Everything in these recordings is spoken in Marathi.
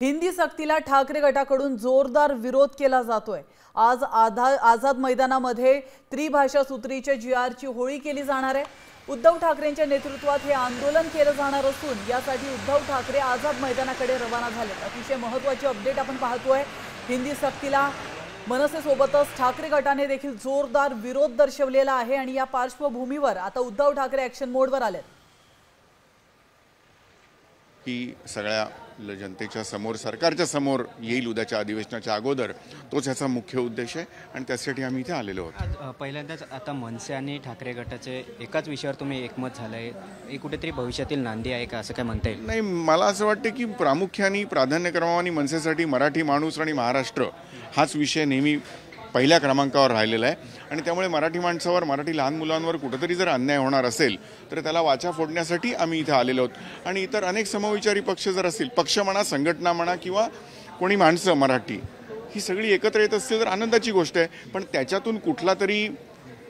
हिंदी सक्तीला ठाकरे गटाकडून जोरदार विरोध केला जातोय। आज आझाद मैदानामध्ये त्रिभाषा सूत्रीच्या जीआरची होळी केली जाणार आहे। उद्धव ठाकरेंच्या नेतृत्वात हे आंदोलन केलं जाणार असून यासाठी उद्धव ठाकरे आझाद मैदानाकडे रवाना झालेत। अतिशय महत्त्वाची अपडेट आपण पाहतोय। हिंदी सक्तीला मनसेसोबतच ठाकरे गटाने देखील जोरदार विरोध दर्शवलेला आहे आणि या पार्श्वभूमीवर आता उद्धव ठाकरे ॲक्शन मोडवर आलेत। की सगळ्या जनतेच्या समोर सरकारच्या समोर येईल उद्याच्या अधिवेशनाच्या अगोदर, तोच याचा मुख्य उद्देश आहे आणि त्यासाठी आम्ही इथे आलेलो आहोत। पहिल्यांदाच आता मनसे आणि ठाकरे गटाचे एकाच विषयावर तुम्ही एकमत झालंय, हे कुठेतरी भविष्यातील नांदी आहे का असं काय म्हणता येईल? नाही, मला असं वाटतं की प्रामुख्याने प्राधान्यक्रमाने मनसेसाठी मराठी माणूस आणि महाराष्ट्र हाच विषय नेहमी पहिल्या क्रमांकावर राहिलेला आहे आणि त्यामुळे मराठी माणसावर, मराठी लहान मुलांवर कुठेतरी जर अन्याय होणार असेल तर त्याला वाचा फोडण्यासाठी आम्ही इथे आलेलो आहोत। आणि इतर अनेक समविचारी पक्ष जर असतील, पक्ष म्हणा, संघटना म्हणा किंवा कोणी माणसं मराठी ही सगळी एकत्र येत असतील तर आनंदाची गोष्ट आहे। पण त्याच्यातून कुठला तरी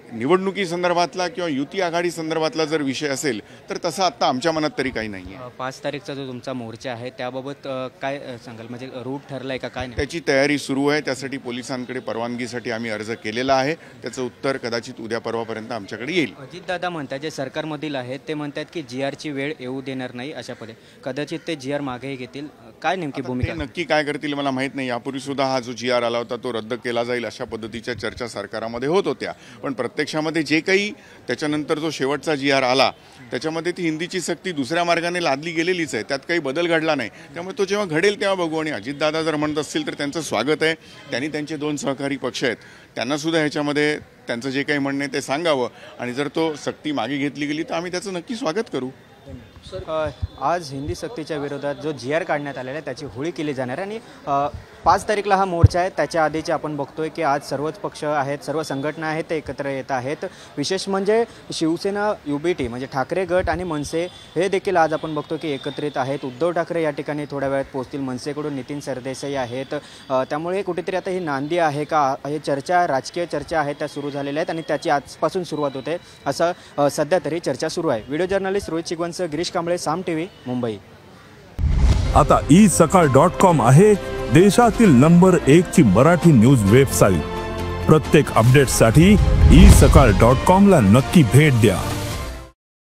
निवडणुकी संदर्भातला किंवा युती आघाडी संदर्भातला जर विषय असेल तर तसं आत्ता आमच्या मनात तरी काही नाही आहे। 5 तारीखचा जो तुमचा मोर्चा आहे त्याबाबत काय सांगाल? म्हणजे रूट ठरलाय का काय? त्याची तयारी सुरू आहे। त्यासाठी पोलिसांकडे परवानगीसाठी आम्ही अर्ज केलेला आहे। त्याचं उत्तर कदाचित उद्या परवापर्यंत आमच्याकडे येईल। अजितदादा म्हणतात, जे सरकारमधील आहेत ते म्हणतात की जीआरची वेळ येऊ देणार नाही, अशा पद्धतीने कदाचित ते जीआर मागेही घेतील। काय नेमकी भूमिका, नक्की काय करतील मला माहीत नाही। यापूर्वी सुद्धा हा जो जीआर आला होता तो रद्द केला जाईल अशा पद्धतीच्या चर्चा सरकारामध्ये होत होत्या, पण प्रत्यक्षामध्ये जे काही त्याच्यानंतर जो शेवटचा जीआर आला त्याच्यामध्ये ती हिंदीची सक्ती दुसऱ्या मार्गाने लादली गेलेलीच आहे, त्यात काही बदल घडला नाही। त्यामुळे तो जेव्हा घडेल तेव्हा बघू। आणि अजितदादा जर म्हणत असतील तर त्यांचं स्वागत आहे। त्यांनी त्यांचे 2 सहकारी पक्ष आहेत, त्यांना सुद्धा ह्याच्यामध्ये त्यांचं जे काही म्हणणं आहे ते सांगावं आणि जर तो सक्ती मागे घेतली गेली तर आम्ही त्याचं नक्की स्वागत करू। आज हिंदी सक्तीच्या विरोधात जो जीआर काढण्यात आलेला आहे त्याची होळी केली जाणार आणि 5 तारीखला हा मोर्चा आहे। त्याच्या आधीचे आपण बघतोय की आज सर्वच पक्ष आहेत, सर्व संघटना आहेत ते एकत्र येत आहेत। विशेष म्हणजे शिवसेना, UBT म्हणजे ठाकरे गट आणि मनसे हे देखील आज आपण बघतो की एकत्रित आहेत। उद्धव ठाकरे या ठिकाणी थोड्या वेळात पोहोचतील, मनसेकडून नितीन सरदेसाई आहेत। त्यामुळे कुठेतरी आता ही नांदी आहे का, हे चर्चा, राजकीय चर्चा आहेत त्या सुरू झालेल्या आहेत आणि त्याची आजपासून सुरुवात होते असं सध्या तरी चर्चा सुरू आहे। व्हिडिओ जर्नलिस्ट रोहित चिगवंसह गिरीश कांबळे, साम TV, मुंबई। आता isakal.com आहे देशातील नंबर 1 ची मराठी न्यूज वेबसाईट। प्रत्येक अपडेटसाठी isakal.com ला नक्की भेट द्या।